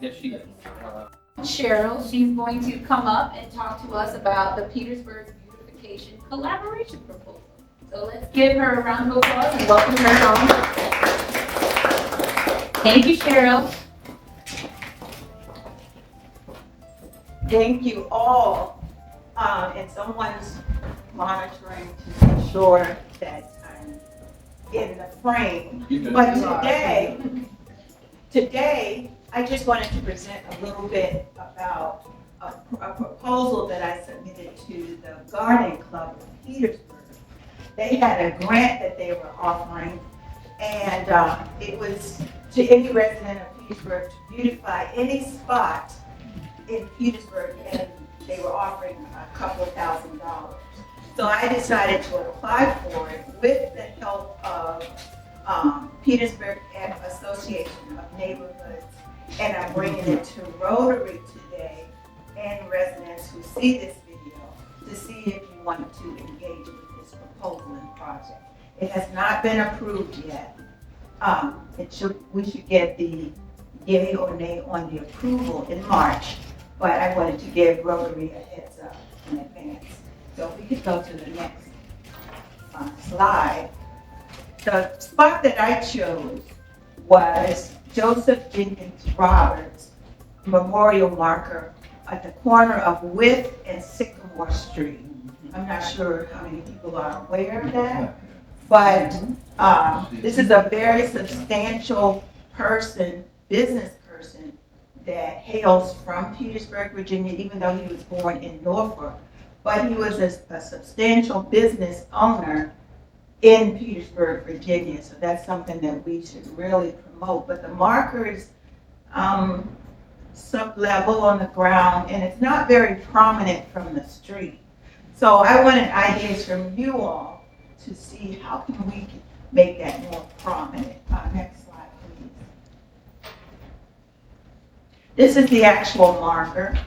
Yes, she is. Cheryl, she's going to come up and talk to us about the Petersburg Beautification Collaboration Proposal. So let's give her a round of applause and welcome her home. Thank you, Cheryl. Thank you all. And someone's monitoring to make sure that I'm in the frame. But today, I just wanted to present a little bit about a proposal that I submitted to the Garden Club of Petersburg. They had a grant that they were offering, and it was to any resident of Petersburg to beautify any spot in Petersburg, and they were offering a couple of $1,000s. So I decided to apply for it with the help of Petersburg Association of Neighborhoods, and I'm bringing it to Rotary today and residents who see this video to see if you want to engage with this proposal and project. It has not been approved yet. We should get the yay or nay on the approval in March, but I wanted to give Rotary a heads up in advance. So if we could go to the next slide. The spot that I chose was Joseph Jenkins Roberts Memorial Marker at the corner of Wythe and Sycamore Street. I'm not sure how many people are aware of that, but this is a very substantial person, business person, that hails from Petersburg, Virginia, even though he was born in Norfolk. But he was a substantial business owner in Petersburg, Virginia, so that's something that we should really promote. But the marker is sub-level on the ground, and it's not very prominent from the street. So I wanted ideas from you all to see how can we make that more prominent. Next slide, please. This is the actual marker,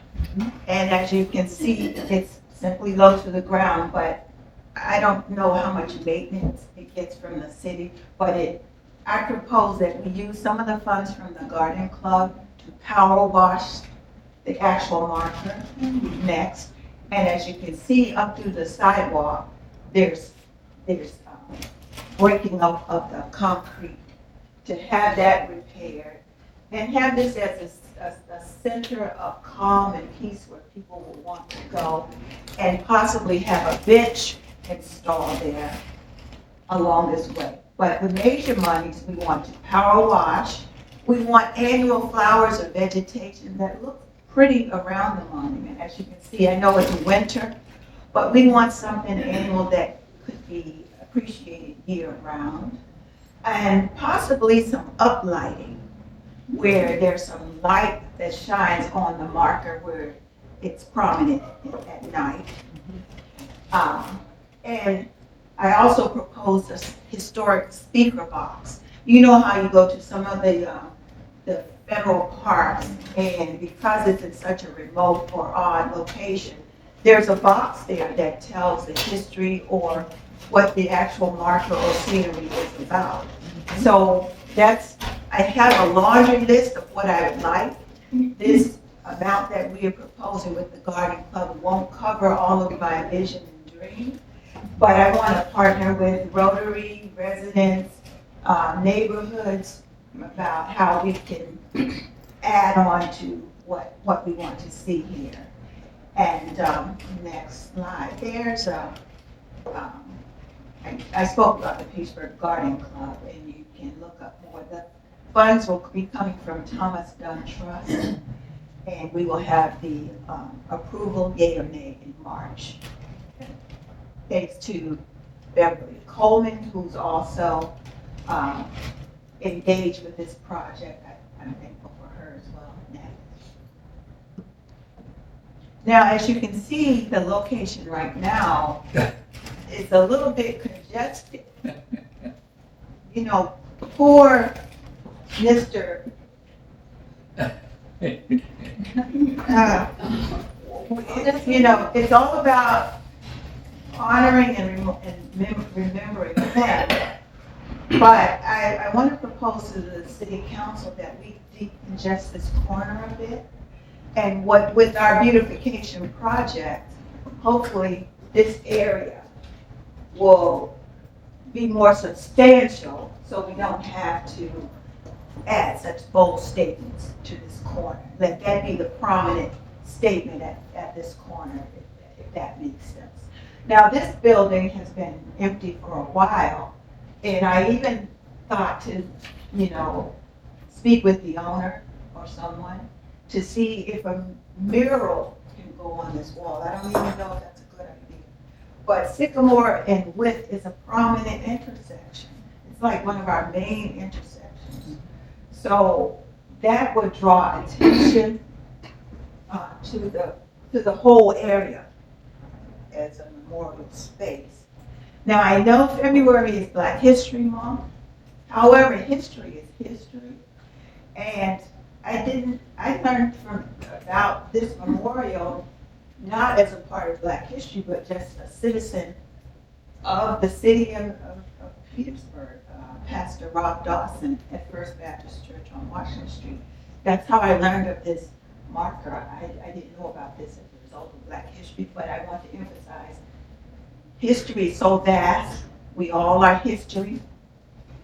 and as you can see, it's simply low to the ground, but I don't know how much maintenance it gets from the city, but I propose that we use some of the funds from the Garden Club to power wash the actual marker next. And as you can see up through the sidewalk, there's breaking up of the concrete. To have that repaired and have this as a center of calm and peace where people will want to go, and possibly have a bench installed there along this way. But the major monies, we want to power wash. We want annual flowers or vegetation that look pretty around the monument. As you can see, I know it's winter, but we want something annual that could be appreciated year round. And possibly some uplighting where there's some light that shines on the marker where it's prominent at night. And I also proposed a historic speaker box. You know how you go to some of the federal parks, and because it's in such a remote or odd location, there's a box there that tells the history or what the actual marker or scenery is about. So I have a laundry list of what I would like. This amount that we are proposing with the Garden Club won't cover all of my vision and dream, but I want to partner with Rotary, residents, neighborhoods about how we can add on to what we want to see here. And next slide, I spoke about the Petersburg Garden Club, and you can look up more. The funds will be coming from Thomas Dunn Trust, and we will have the approval, yay or nay, in March. Thanks to Beverly Coleman, who's also engaged with this project. I'm thankful for her as well. Now, as you can see, the location right now it's a little bit congested. You know, poor Mr. You know, it's all about honoring and remembering them. But I want to propose to the city council that we decongest this corner a bit. And with our beautification project, hopefully this area will be more substantial so we don't have to add such bold statements to this corner. Let that be the prominent statement at this corner, if that makes sense. Now, this building has been empty for a while, and I even thought to, you know, speak with the owner or someone to see if a mural can go on this wall. I don't even know if that's a good idea. But Sycamore and Width is a prominent intersection. It's like one of our main intersections. So that would draw attention to the whole area as a memorial space. Now, I know February is Black History Month. However, history is history. And I learned about this memorial not as a part of Black history, but just a citizen of the city of Petersburg, Pastor Rob Dawson at First Baptist Church on Washington Street. That's how I learned of this marker. I didn't know about this as a result of Black history, but I want to emphasize history is so vast. We all are history,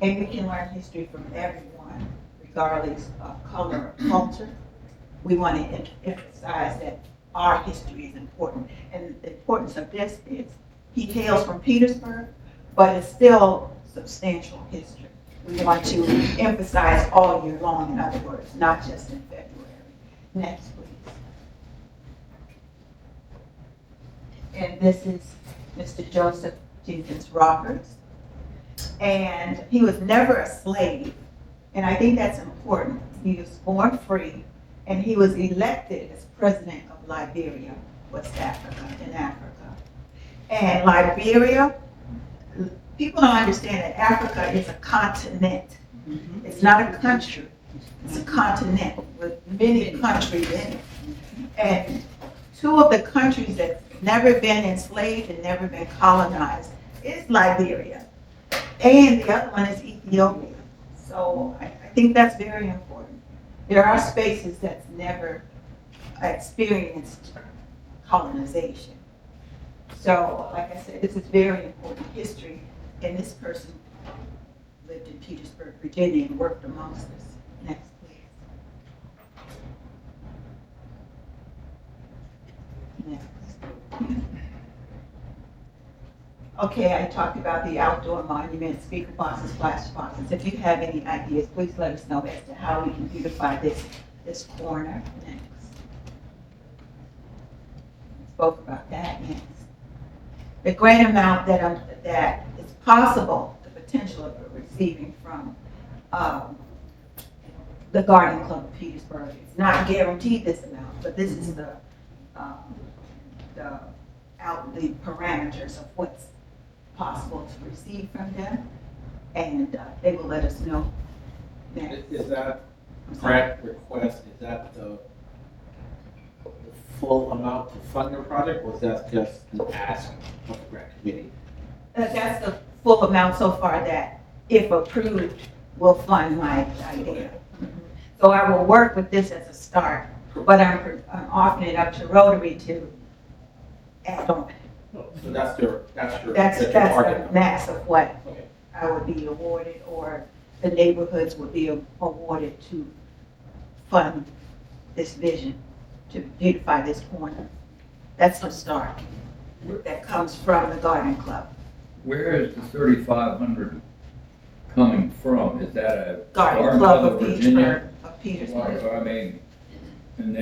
and we can learn history from everyone, regardless of color or culture. We want to emphasize that our history is important. And the importance of this is he hails from Petersburg, but it's still substantial history. We want to emphasize all year long, in other words, not just in February. Next, please. And this is Mr. Joseph Jenkins Roberts. And he was never a slave. And I think that's important. He was born free, and he was elected as president of Liberia, West Africa, in Africa. And Liberia, people don't understand that Africa is a continent. It's not a country. It's a continent with many countries in it. And two of the countries that's never been enslaved and never been colonized is Liberia. And the other one is Ethiopia. So I think that's very important. There are spaces that's never experienced colonization. So, like I said, this is very important history, and this person lived in Petersburg, Virginia, and worked amongst us. Next, please. Next. Okay, I talked about the outdoor monuments, speaker boxes, flash boxes. If you have any ideas, please let us know as to how we can beautify this corner. Next. Spoke about that. Next. The grant amount that is possible, the potential of receiving from the Garden Club of Petersburg. It's not guaranteed this amount, but this is the parameters of what's possible to receive from them, and they will let us know. Next. Is that grant request, is that the full amount to fund the project, or is that just an ask of the grant committee? That's the full amount so far that, if approved, will fund my idea. So I will work with this as a start, but I'm offering it up to Rotary to add on. So that's your That's target. the max of what Okay. I would be awarded, or the neighborhoods would be awarded to fund this vision, to beautify this corner. That's the start. That comes from the Garden Club. Where is the 3,500 coming from? Is that a Garden Club of Virginia? Petersburg. Well, I mean, and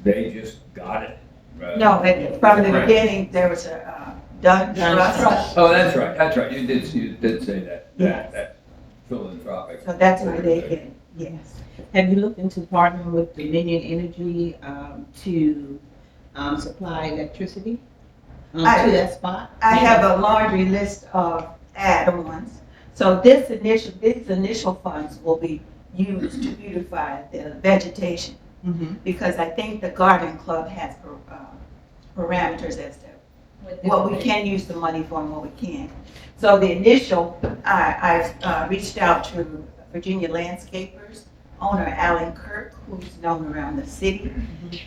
they just got it. Right? No, from the beginning, there was a Dunn Trust. Oh, that's right, you did say that. Yes. That philanthropic. So that's where they get it, yes. Have you looked into partnering with Dominion Energy to supply electricity? to that spot? I have a laundry list of add-ons. So these initial funds will be used to beautify the vegetation, Mm-hmm. because I think the garden club has parameters as to what we can use the money for and what we can't. So the initial, I've reached out to Virginia landscapers, owner Alan Kirk, who's known around the city,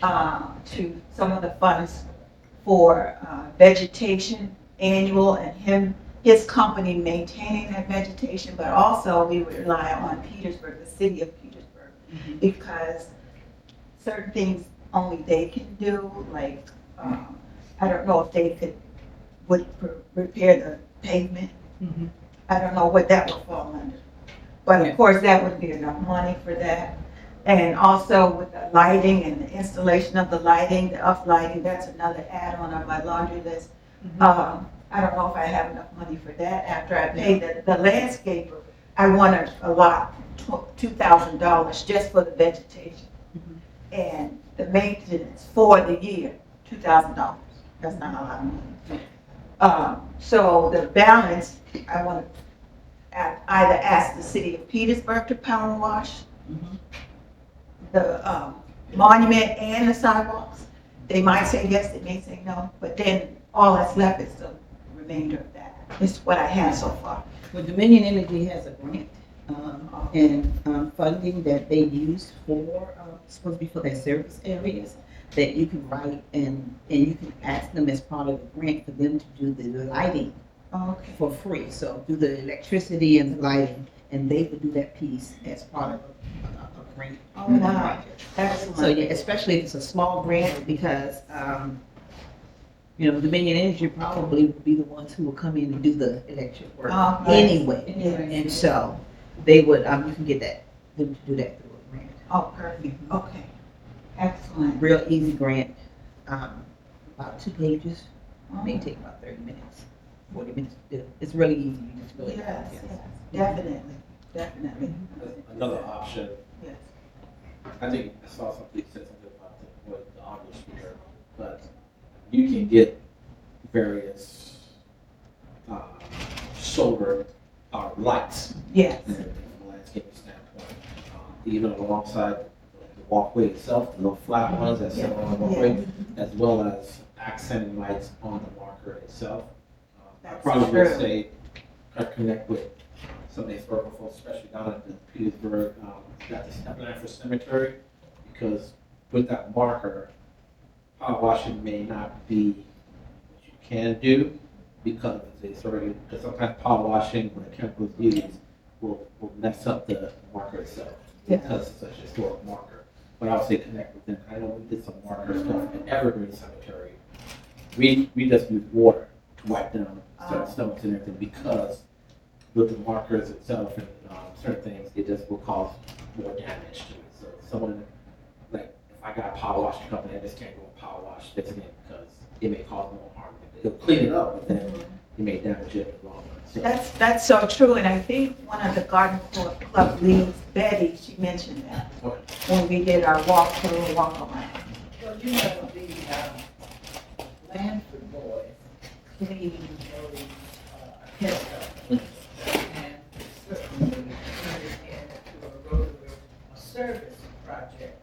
to some of the funds for vegetation annual, and his company maintaining that vegetation, but also we would rely on Petersburg, the city of Petersburg, because certain things only they can do, like, I don't know if they would repair the pavement. Mm-hmm. I don't know what that would fall under. But of course, that wouldn't be enough money for that. And also with the lighting and the installation of the lighting, the up-lighting, that's another add-on on my laundry list. I don't know if I have enough money for that. After I pay the landscaper, I want to allot $2,000 just for the vegetation. And the maintenance for the year, $2,000. That's not a lot of money. So the balance, I want to either ask the city of Petersburg to power wash the monument and the sidewalks. They might say yes, they may say no, but then all that's left is the remainder of that. This is what I have so far. Well, Dominion Energy has a grant and funding that they use for, supposed to be for their service areas, that you can write and you can ask them as part of the grant for them to do the lighting for free. So do the electricity and the lighting, and they would do that piece as part of a grant. Oh, wow. Excellent. So yeah, especially if it's a small grant, because Dominion Energy probably would be the ones who will come in and do the electric work anyway. Yes. And so they would, you can get them to do that through a grant. Oh, perfect. Okay. Excellent. Real easy grant, about 2 pages, may take about 30 minutes, 40 minutes to do. It's really easy. You just really Yes, definitely. Another option, Yes. I think I saw something said something about the audio speaker, but you can get various solar lights. Yes. From a landscaping standpoint, even alongside the walkway itself, the little flat ones that sit on the walkway, as well as accenting lights on the marker itself. I That's probably true. would say connect with some of the historical folks, especially down at the Petersburg, got the Steppenafter Cemetery, because with that marker, power washing may not be what you can do because sometimes power washing when the chemicals used will mess up the marker itself because it's such a historic marker. But I would say connect with them. I know we did some marker stuff in Evergreen Cemetery. We just use water to wipe down certain stones and everything, because with the markers itself and certain things, it just will cause more damage to it. So someone, like, if I got a power washing company, I just can't go and power wash this again because it may cause more harm. It'll clean it up, but then it may damage it in the long run. So, That's so true, and I think one of the garden club leads, Betty, she mentioned that when we did our walk through and walk around. Well, the Lanford boys clean those headstones, and certainly turn it into a ROTARY service project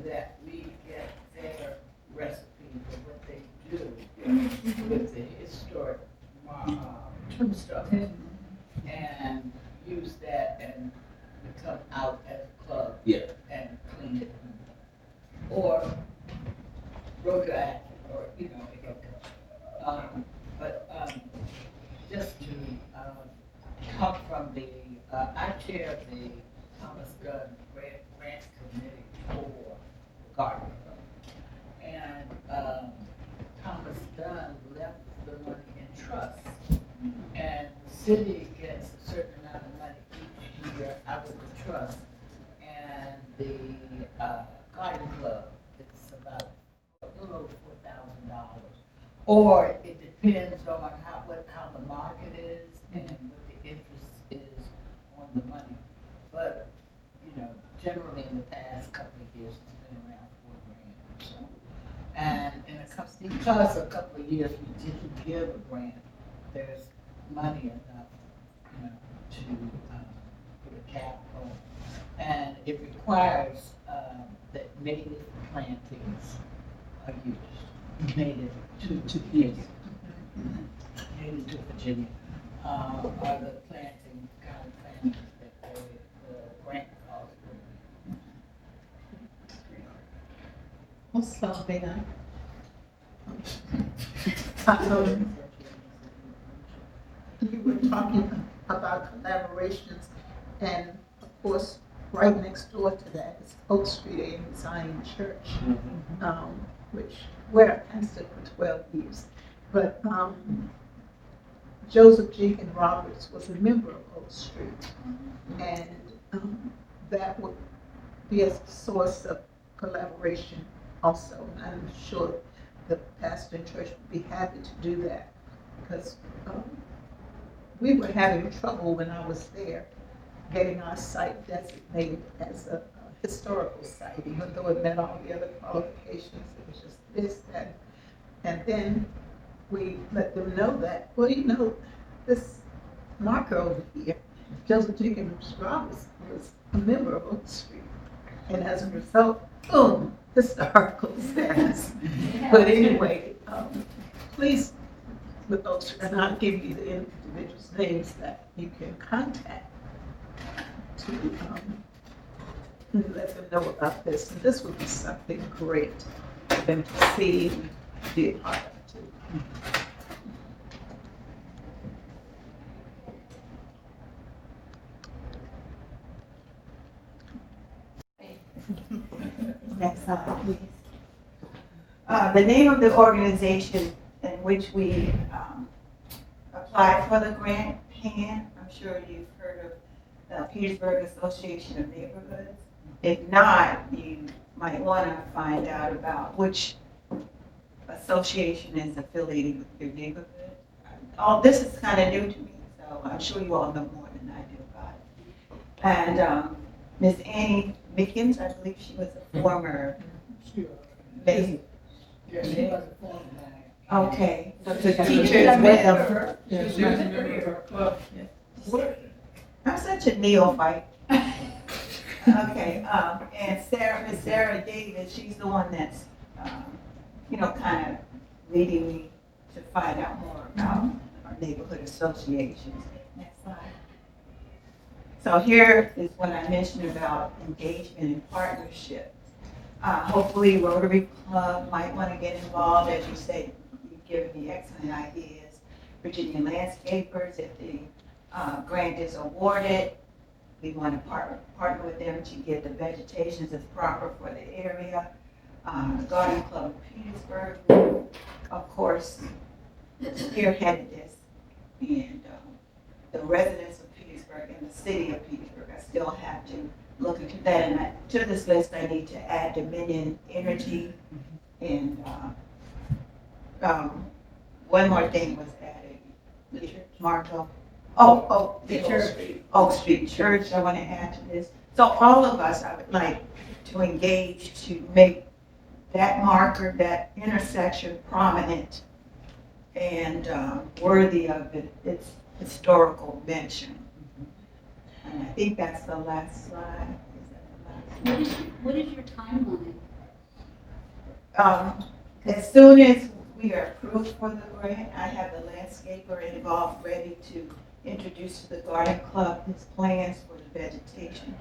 that we get their recipe for what they do with the historic tombstones, and use that and come out as a club and clean it, or ROTARY, or it can go. Just to come from I chair the Thomas Gunn Grant Committee for the Garden Club, and Thomas Gunn left the money in trust, and the city gets a certain amount of money each year out of the trust, and the Garden Club, it's about a little over $4,000. Or it depends on how the market is and what the interest is on the money. But, generally in the past couple of years, it's been around $4,000 or so. And in a because a couple of years we didn't give a grant, there's money enough, to put a cap on. And it requires that native plantings are used, native to Virginia. Native to Virginia are the planting, kind of plantings that the grant calls for. Also, may I? You were talking about collaborations, and of course, right next door to that is Oak Street and Zion Church, which where I pastored for 12 years. But Joseph Jenkins Roberts was a member of Oak Street, and that would be a source of collaboration also. I'm sure the pastor and church would be happy to do that, because we were having trouble when I was there getting our site designated as a historical site, even though it met all the other qualifications. It was just this, that, and then we let them know that, well, this marker over here, Joseph Jenkins Roberts, was a member of Oak Street, and as a result, boom, historical status. But anyway, please, with Oak Street, and I'll give you the individuals' names that you can contact to let them know about this. And this would be something great for them to see and be a part of too. Next slide, please. The name of the organization in which we applied for the grant, PAN, I'm sure you've heard of the Petersburg Association of Neighborhoods. If not, you might want to find out about which association is affiliated with your neighborhood. All this is kind of new to me, so I'm sure you all know more than I do about it. And Ms. Annie Mickens, I believe she was a former maid. Okay, so the teachers with them. I'm such a neophyte. Okay, and Miss Sarah Davis, she's the one that's, kind of leading me to find out more about our neighborhood associations. Next slide. So here is what I mentioned about engagement and partnership. Hopefully Rotary Club might want to get involved. As you say, you've given me excellent ideas. Virginia Landscapers, if the grant is awarded, we want to partner with them to get the vegetation that's proper for the area. The Garden Club of Petersburg, of course, spearheaded this. And the residents of Petersburg and the city of Petersburg, I still have to look into that. And to this list, I need to add Dominion Energy. And one more thing was added. Marco. The Oak Street Church, I want to add to this. So all of us, I would like to engage to make that marker, that intersection prominent and worthy of its historical mention. And I think that's the last slide. What is your timeline? As soon as we are approved for the grant, I have the landscaper involved, ready to introduce to the Garden Club his plans for the vegetation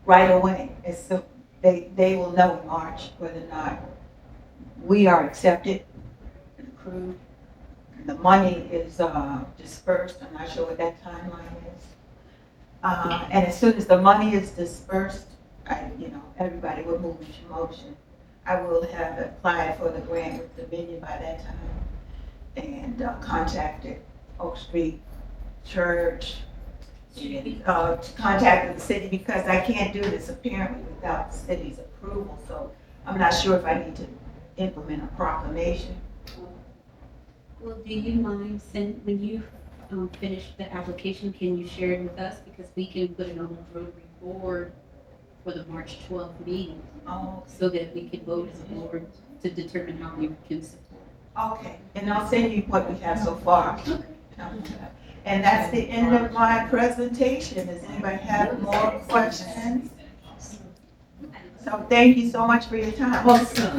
right away. So they will know in March whether or not we are accepted and approved. The money is dispersed. I'm not sure what that timeline is. And as soon as the money is dispersed, everybody will move into motion. I will have applied for the grant with Dominion by that time and contacted Oak Street Church, and contacted the city because I can't do this apparently without the city's approval. So I'm not sure if I need to implement a proclamation. Well, do you mind when you finish the application, can you share it with us? Because we can put it on the Rotary board for the March 12th meeting, so that we can vote as a board to determine how we can support. Okay, and I'll send you what we have so far. And that's the end of my presentation. Does anybody have more questions? So thank you so much for your time. Awesome.